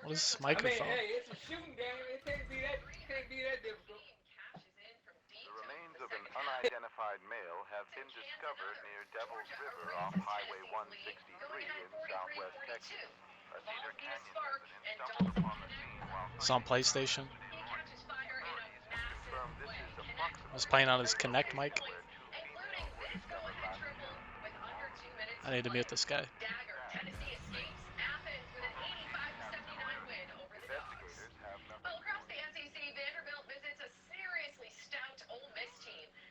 What is this I mean, microphone? hey, it's a shooting game. It can't be that difficult. The remains of an unidentified male have been discovered near Devil's River off Highway 163 in southwest Texas. A Cedar Canyon resident stumbled upon the scene while It's on searching for PlayStation. evidence. Authorities have confirmed this is I was approximately playing on the his Connect location mic. where two females were discovered last June. I need to mute this guy. Sad, and strange news. Police have no clue. Investigators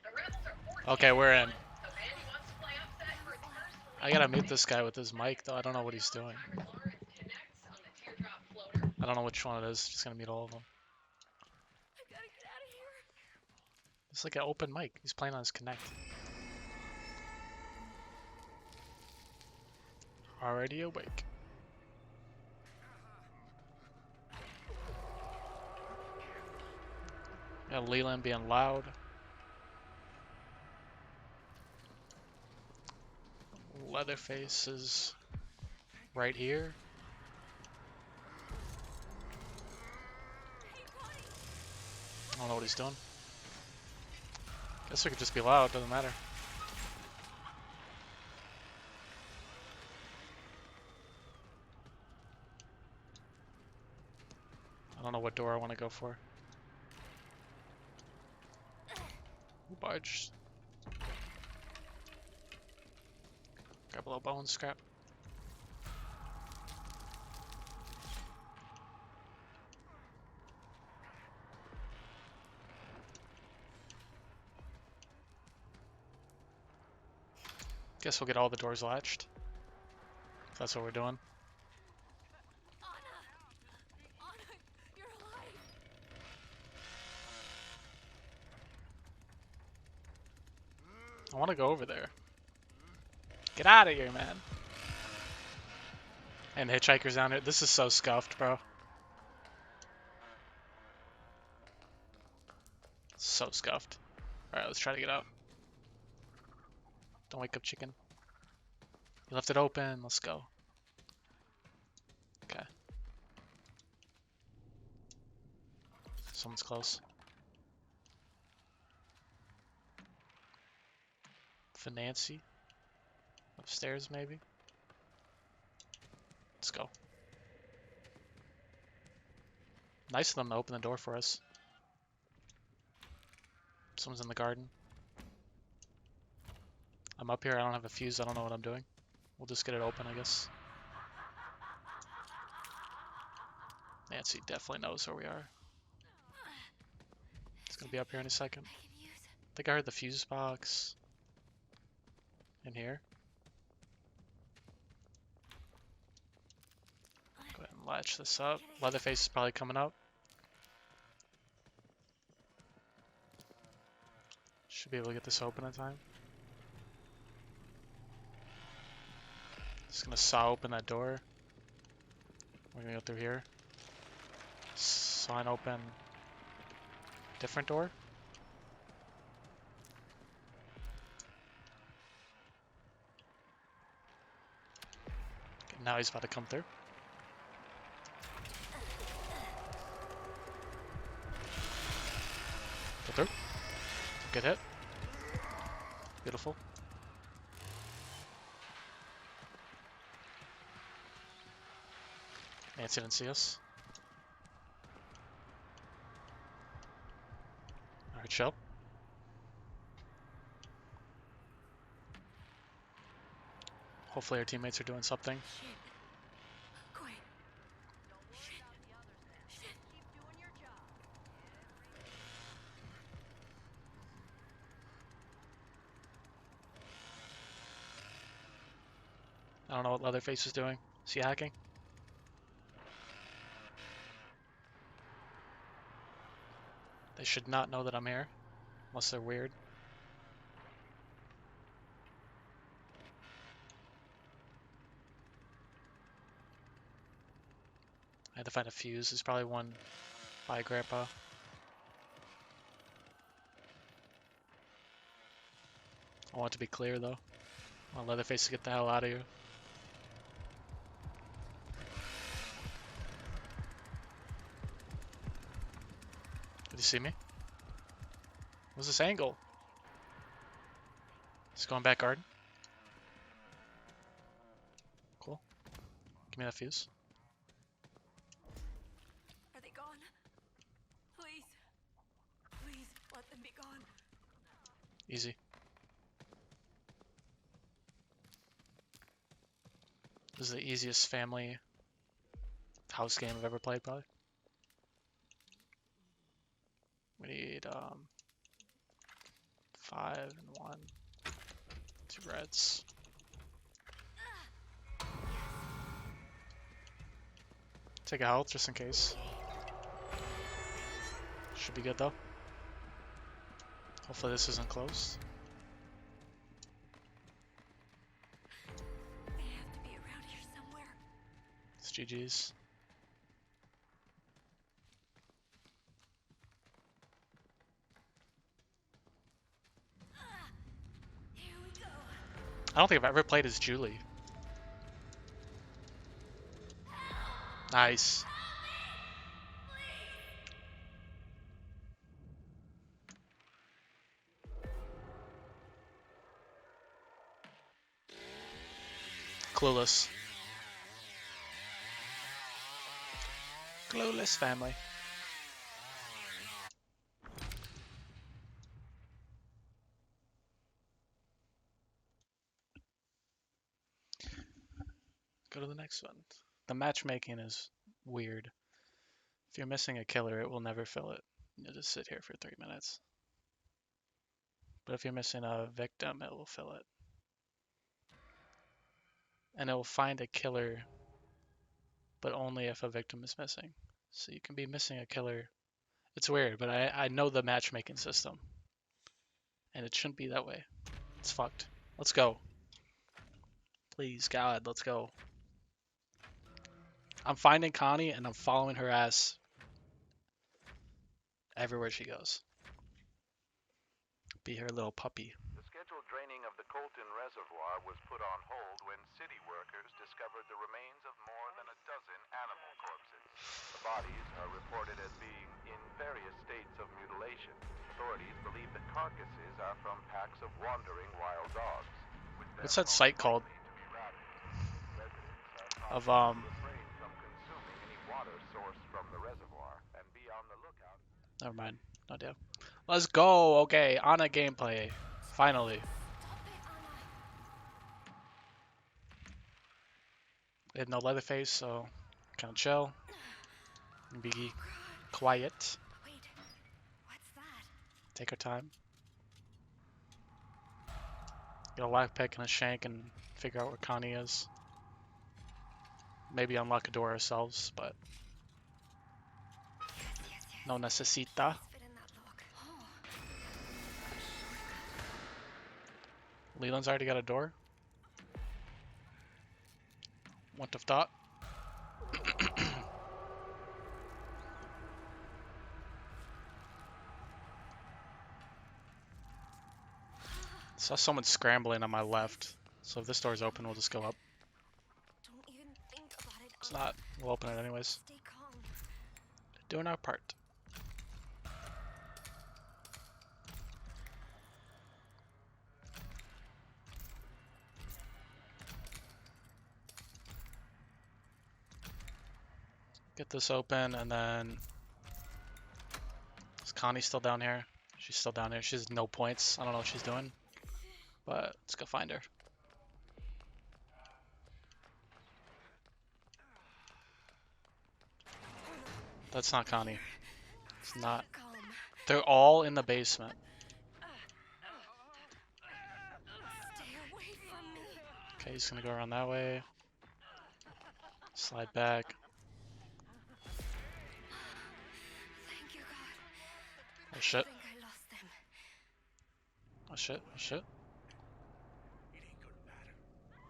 have nothing for you. Okay, we're in. I gotta mute this guy with his mic though. I don't know what he's doing. I don't know which one it is. Just gonna mute all of them. It's like an open mic. He's playing on his Connect. Already awake. Got Leland being loud. Leatherface is right here. I don't know what he's doing. Guess we could just be loud. Doesn't matter. I don't know what door I want to go for. Ooh, barge. Grab a little bone scrap. Guess we'll get all the doors latched. If that's what we're doing. I want to go over there. Get out of here, man. And hitchhikers down here. This is so scuffed, bro. So scuffed. Alright, let's try to get out. Don't wake up, chicken. You left it open. Let's go. Okay. Someone's close. Nancy. Upstairs, maybe? Let's go. Nice of them to open the door for us. Someone's in the garden. I'm up here. I don't have a fuse. I don't know what I'm doing. We'll just get it open, I guess. Nancy definitely knows where we are. It's gonna be up here in a second. I think I heard the fuse box in here. Go ahead and latch this up. Leatherface is probably coming up. Should be able to get this open in time. Just gonna saw open that door. We're gonna go through here. Sign open. Different door. Okay, now he's about to come through. Go through. Good hit. Beautiful. Nancy didn't see us. Alright, chill. Hopefully our teammates are doing something. I don't know what Leatherface is doing. Is he hacking? They should not know that I'm here. Unless they're weird. I had to find a fuse. There's probably one by Grandpa. I want it to be clear though. I want Leatherface to get the hell out of here. Did he see me? What's this angle? He's going back garden. Cool. Give me that fuse. Are they gone? Please. Please let them be gone. Easy. This is the easiest family house game I've ever played, probably. We need 5 and 1. 2 reds. Take a health just in case. Should be good though. Hopefully this isn't close. They have to be around here somewhere. It's GG's. Here we go. I don't think I've ever played as Julie. Nice. Clueless. Clueless family. Go to the next one. The matchmaking is weird. If you're missing a killer, it will never fill it. You'll just sit here for 3 minutes. But if you're missing a victim, it will fill it. And it will find a killer, but only if a victim is missing. So you can be missing a killer. It's weird, but I know the matchmaking system. And it shouldn't be that way. It's fucked. Let's go. Please, God, let's go. I'm finding Connie and I'm following her ass everywhere she goes. Be her little puppy. The scheduled draining of the Colton Reservoir was put on hold when city workers discovered the remains of more than a dozen animal corpses. The bodies are reported as being in various states of mutilation. Authorities believe the carcasses are from packs of wandering wild dogs. What's that site called? Of refrain from consuming any water sourced from the reservoir and be on the lookout. Never mind. No deal. Let's go. Okay, Anna gameplay. Finally. They had no Leatherface, so kind of chill. And be quiet. Wait, what's that? Take our time. Get a lockpick and a shank and figure out where Connie is. Maybe unlock a door ourselves, but no necesita. Let's fit in that lock. Oh. Leland's already got a door. What the thought? Saw someone scrambling on my left. So if this door's open, we'll just go up. Don't even think about it. It's not. We'll open it anyways. Stay calm. Doing our part. Get this open, and then is Connie still down here? She's still down here. She has no points. I don't know what she's doing, but let's go find her. That's not Connie. It's not. Calm. They're all in the basement. Stay away from me. Okay, he's gonna go around that way. Slide back. Thank you, God. Oh shit. I think I lost them. Oh shit. Oh shit.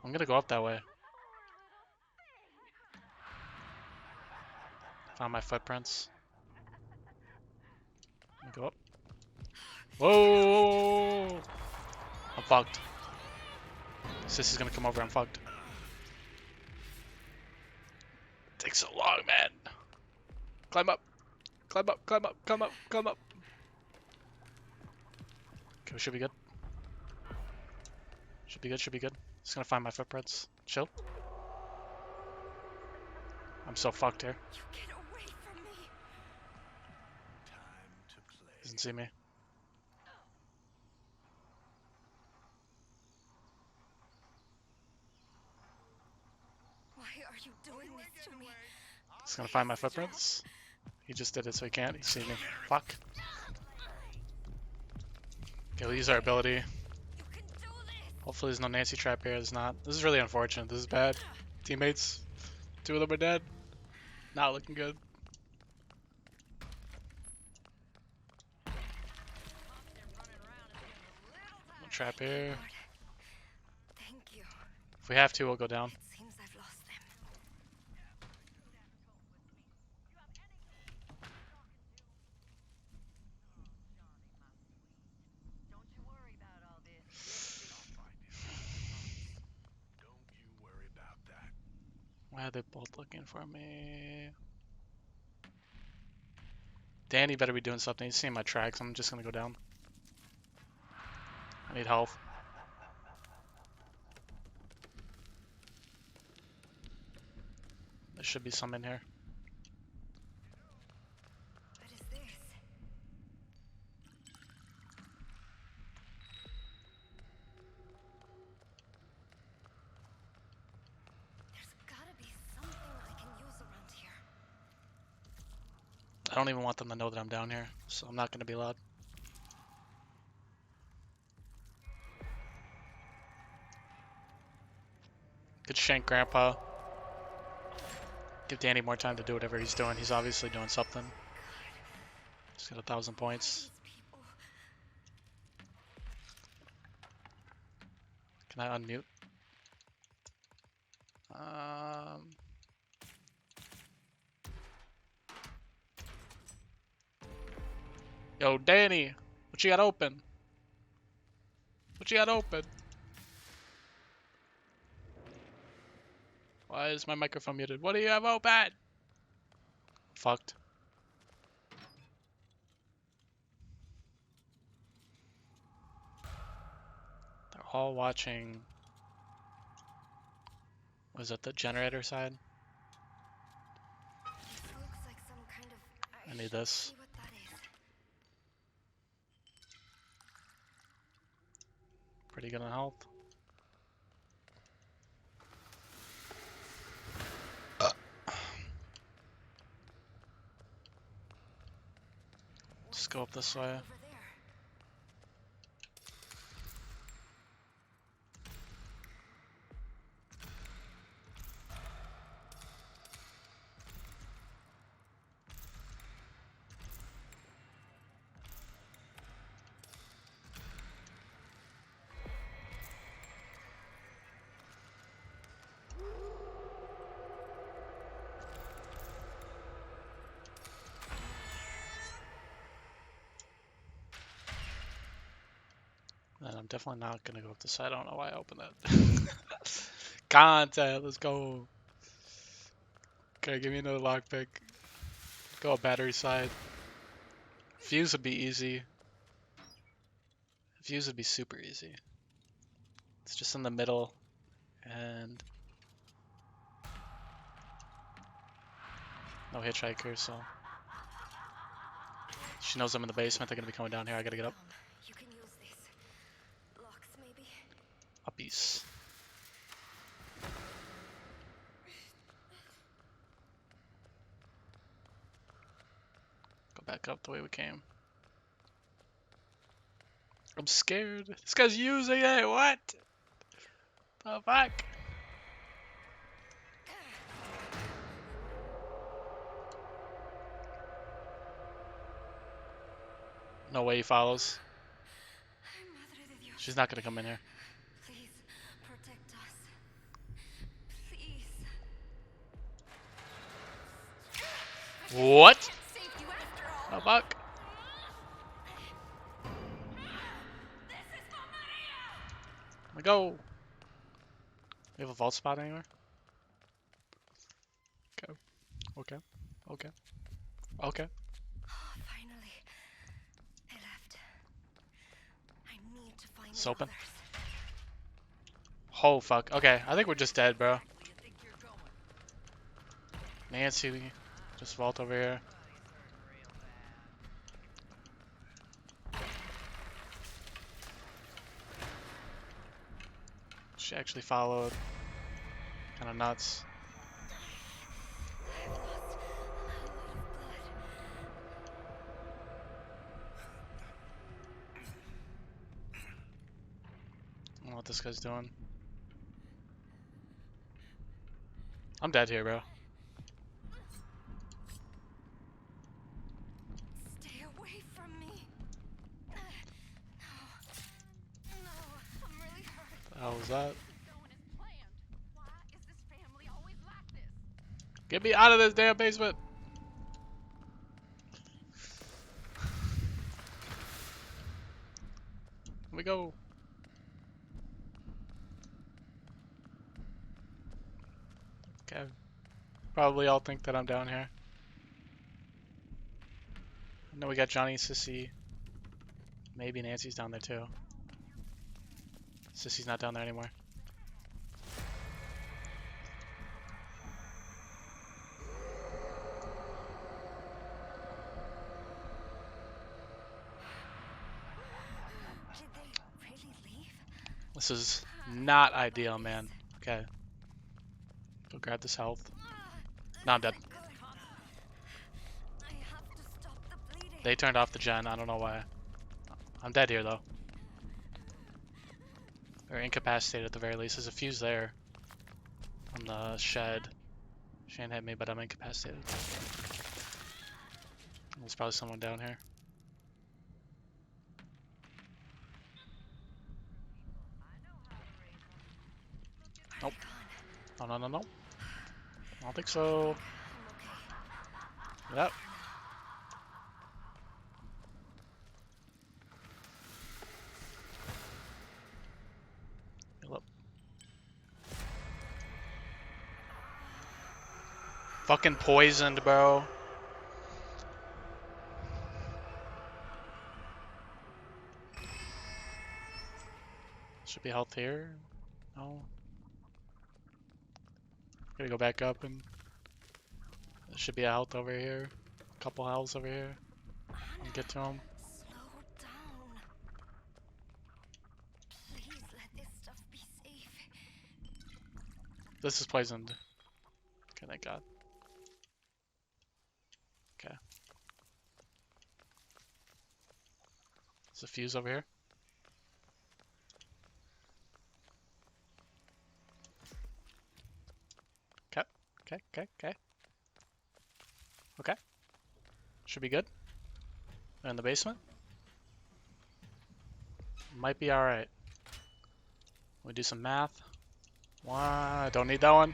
I'm gonna go up that way. Found my footprints. Let me go up. Whoa! I'm fucked. Sissy's gonna come over. I'm fucked. Takes so long, man. Climb up. Climb up, climb up, come up, come up. Okay, we should be good. Should be good, should be good. Just gonna find my footprints. Chill. I'm so fucked here. You get away from me. Time to play. Doesn't see me. Why are you doing this to me? Just gonna find my footprints. He just did it so he can't. He see me. Fuck. Okay, we'll use our ability. You can do this. Hopefully there's no Nancy trap here. There's not. This is really unfortunate. This is bad. Teammates. 2 of them are dead. Not looking good. No trap here. Lord, thank you. If we have to, we'll go down. It seems I've lost them. Don't you worry about that. Why are they both looking for me? Danny better be doing something. He's seeing my tracks. I'm just gonna go down. I need health. There should be some in here. What is this? There's gotta be something I can use around here. I don't even want them to know that I'm down here, so I'm not gonna be loud. Good shank, Grandpa. Give Danny more time to do whatever he's doing. He's obviously doing something. He's got 1,000 points. These people. Can I unmute? Yo, Danny, what you got open? What you got open? Why is my microphone muted? What do you have open? Fucked. They're all watching. Was it the generator side? This looks like some kind of. I need should this. see what that is. Pretty good on health. Just go up this way. Over there. And I'm definitely not gonna go up this side. I don't know why I opened that. Content, let's go. Okay, give me another lockpick. Go a battery side. Fuse would be easy. Fuse would be super easy. It's just in the middle, and no hitchhiker, so she knows I'm in the basement. They're gonna be coming down here. I gotta get up. You can use this. Locks, maybe. Uppies. Go back up the way we came. I'm scared. This guy's using it. What? The fuck? No way he follows. Ay, Madre de Dios. She's not gonna come in here. Please protect us. Please. What? Saved you after all. The fuck? This is for Maria. We go. We have a vault spot anywhere? Okay. Okay. Okay. Okay. It's open. Oh fuck. Okay, I think we're just dead, bro. Nancy, just vault over here. She actually followed. Kind of nuts. I don't know what this guy's doing. I'm dead here, bro. Stay away from me. No. No, I'm really hurt. The hell was that? Going as planned. Why is this family always like this? Get me out of this damn basement! Here we go. Okay. Probably all think that I'm down here. I know we got Johnny, Sissy. Maybe Nancy's down there too. Sissy's not down there anymore. Did they really leave? This is not ideal, man. Okay. Go grab this health. No, I'm dead. Good. I have to stop the bleeding. They turned off the gen. I don't know why. I'm dead here, though. Or incapacitated at the very least. There's a fuse there. On the shed. She ain't hit me, but I'm incapacitated. There's probably someone down here. Nope. No, no, no, no. I don't think so. Yep. Heal up. Fucking poisoned, bro. Should be health here. No. Gotta go back up and there should be a health over here. A couple healths over here. I'll get to them. Slow down. Please let this stuff be safe. This is poisoned. Okay, thank God. Okay. There's a fuse over here. Okay, okay, okay, okay. Okay. Should be good. In the basement. Might be alright. We do some math. Wow, don't need that one.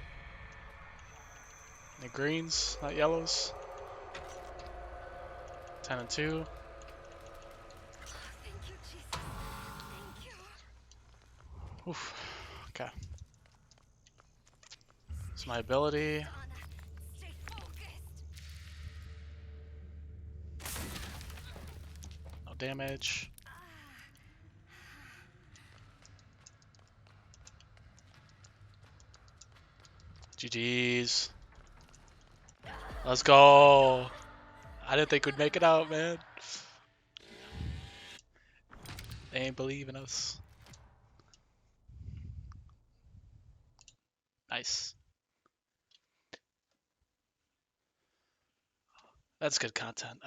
Need greens, not yellows. 10 and 2. Thank you, Jesus. Thank you. Oof. Okay. It's my ability. Donna, stay focused. No damage. GG's. Let's go. I didn't think we'd make it out, man. They ain't believing us. Nice. That's good content.